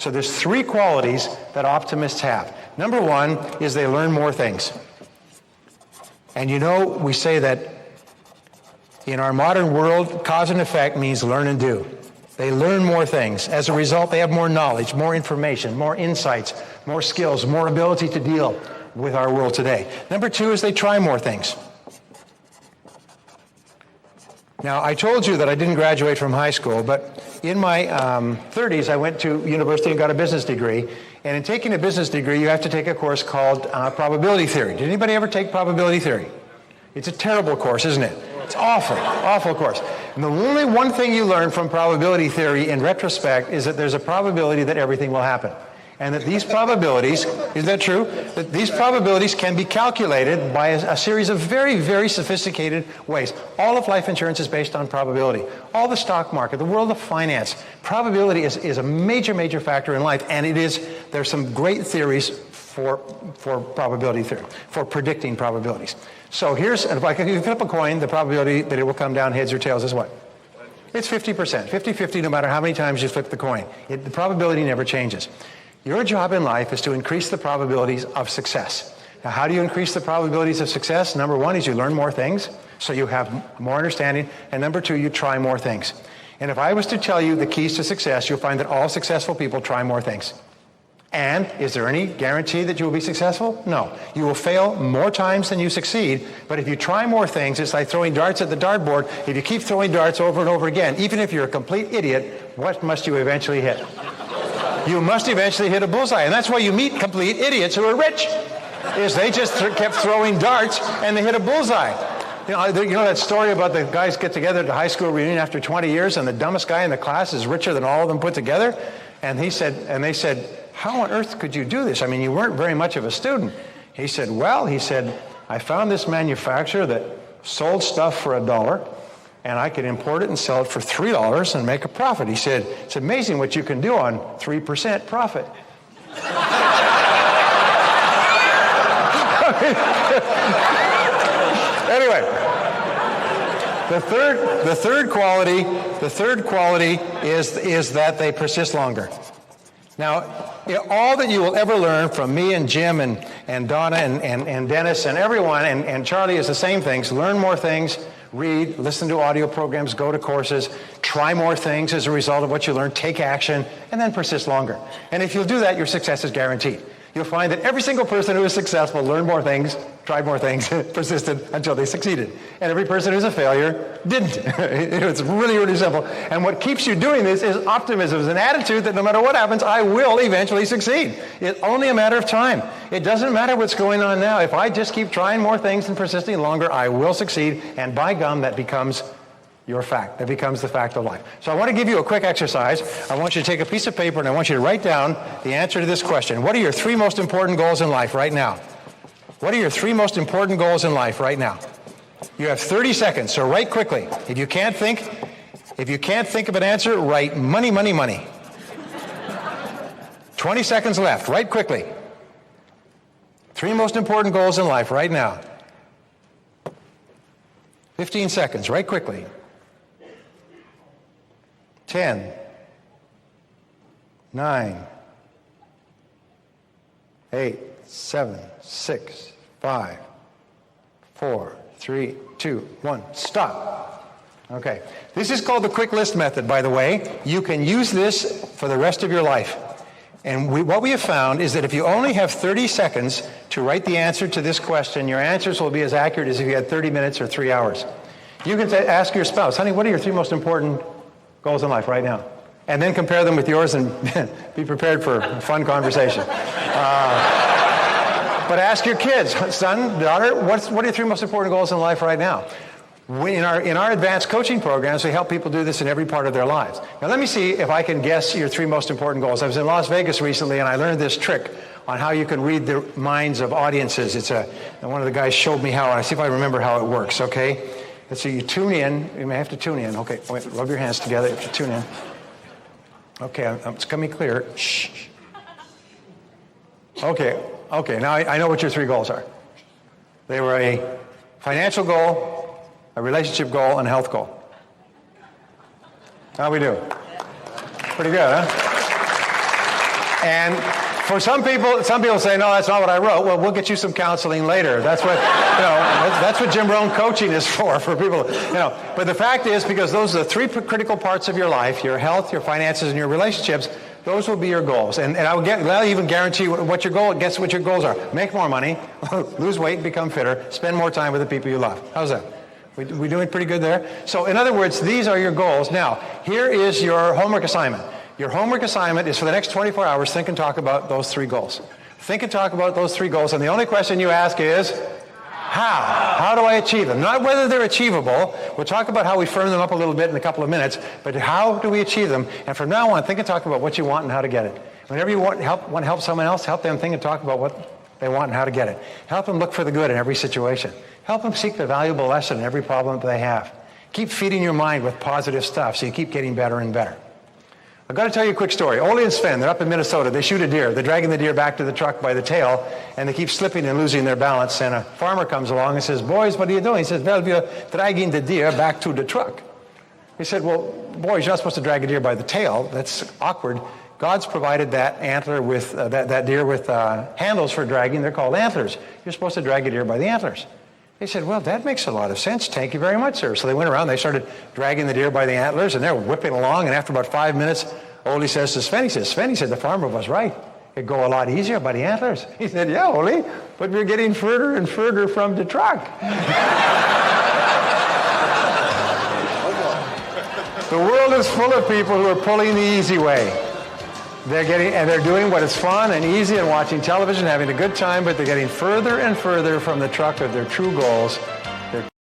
So there's three qualities that optimists have. Number one is they learn more things. And you know, we say that in our modern world, cause and effect means learn and do. They learn more things. As a result, they have more knowledge, more information, more insights, more skills, more ability to deal with our world today. Number two is they try more things. Now, I told you that I didn't graduate from high school, but in my 30s, I went to university and got a business degree. And in taking a business degree, you have to take a course called probability theory. Did anybody ever take probability theory? It's a terrible course, isn't it? It's awful, awful course. And the only one thing you learn from probability theory in retrospect is that there's a probability that everything will happen. And that these probabilities, is that true? That these probabilities can be calculated by a series of very, very sophisticated ways. All of life insurance is based on probability. All the stock market, the world of finance, probability is a major, major factor in life. And there's some great theories for probability theory, for predicting probabilities. So here's, if you flip a coin, the probability that it will come down heads or tails is what? It's 50%. 50-50 no matter how many times you flip the coin. The probability never changes. Your job in life is to increase the probabilities of success. Now, how do you increase the probabilities of success? Number one is you learn more things, so you have more understanding. And number two, you try more things. And if I was to tell you the keys to success, you'll find that all successful people try more things. And is there any guarantee that you will be successful? No. You will fail more times than you succeed, but if you try more things, it's like throwing darts at the dartboard. If you keep throwing darts over and over again, even if you're a complete idiot, what must you eventually hit? You must eventually hit a bullseye. And that's why you meet complete idiots who are rich, is they just kept throwing darts and they hit a bullseye. You know that story about the guys get together at the high school reunion after 20 years and the dumbest guy in the class is richer than all of them put together? And they said, how on earth could you do this? I mean, you weren't very much of a student. He said, I found this manufacturer that sold stuff for $1, and I could import it and sell it for $3 and make a profit. He said, it's amazing what you can do on 3% profit. Anyway, the third quality is that they persist longer. Now, all that you will ever learn from me and Jim and Donna and Dennis and everyone and Charlie is the same things. Learn more things, read, listen to audio programs, go to courses, try more things as a result of what you learn, take action, and then persist longer. And if you'll do that, your success is guaranteed. You'll find that every single person who is successful learned more things, tried more things, persisted until they succeeded. And every person who's a failure didn't. It's really, really simple. And what keeps you doing this is optimism. It's an attitude that no matter what happens, I will eventually succeed. It's only a matter of time. It doesn't matter what's going on now. If I just keep trying more things and persisting longer, I will succeed. And by gum, that becomes your fact. That becomes the fact of life. So I want to give you a quick exercise. I want you to take a piece of paper and I want you to write down the answer to this question. What are your 3 most important goals in life right now? What are your 3 most important goals in life right now? You have 30 seconds, so write quickly. If you can't think of an answer, write money, money, money. 20 seconds left. Write quickly. 3 most important goals in life right now. 15 seconds. Write quickly. 10, 9, 8, 7, 6, 5, 4, 3, 2, 1. Stop. Okay. This is called the quick list method, by the way. You can use this for the rest of your life. And what we have found is that if you only have 30 seconds to write the answer to this question, your answers will be as accurate as if you had 30 minutes or 3 hours. You can ask your spouse, honey, what are your 3 most important goals in life right now? And then compare them with yours and be prepared for a fun conversation. But ask your kids, son, daughter, what are your 3 most important goals in life right now? In our advanced coaching programs, we help people do this in every part of their lives. Now let me see if I can guess your 3 most important goals. I was in Las Vegas recently and I learned this trick on how you can read the minds of audiences. One of the guys showed me how, and I see if I remember how it works, okay? So you tune in. You may have to tune in. Okay, wait, rub your hands together. You have to tune in. Okay, it's coming clear. Shh. Okay, now I know what your 3 goals are. They were a financial goal, a relationship goal, and a health goal. How we do? Pretty good, huh? And for some people say, no, that's not what I wrote. Well, we'll get you some counseling later. That's what, that's what Jim Rohn coaching is for people, But the fact is, because those are the three critical parts of your life, your health, your finances, and your relationships, those will be your goals. And I'll even guarantee what your goal, guess what your goals are. Make more money, lose weight, become fitter, spend more time with the people you love. How's that? We doing pretty good there? So in other words, these are your goals. Now, here is your homework assignment. Your homework assignment is for the next 24 hours, think and talk about those three goals. Think and talk about those three goals, and the only question you ask is, how? How do I achieve them? Not whether they're achievable. We'll talk about how we firm them up a little bit in a couple of minutes, but how do we achieve them? And from now on, think and talk about what you want and how to get it. Whenever you want to help someone else, help them think and talk about what they want and how to get it. Help them look for the good in every situation. Help them seek the valuable lesson in every problem that they have. Keep feeding your mind with positive stuff so you keep getting better and better. I've got to tell you a quick story. Ole and Sven, they're up in Minnesota. They shoot a deer. They're dragging the deer back to the truck by the tail, and they keep slipping and losing their balance. And a farmer comes along and says, boys, what are you doing? He says, well, we're dragging the deer back to the truck. He said, well, boys, you're not supposed to drag a deer by the tail. That's awkward. God's provided that antler with, that deer with handles for dragging. They're called antlers. You're supposed to drag a deer by the antlers. They said, well, that makes a lot of sense. Thank you very much, sir. So they went around, they started dragging the deer by the antlers, and they're whipping along, and after about 5 minutes, Ole says to Sven, Sven, the farmer was right. It'd go a lot easier by the antlers. He said, yeah, Ole, but we're getting further and further from the truck. The world is full of people who are pulling the easy way. They're doing what is fun and easy and watching television, having a good time, but they're getting further and further from the truck of their true goals.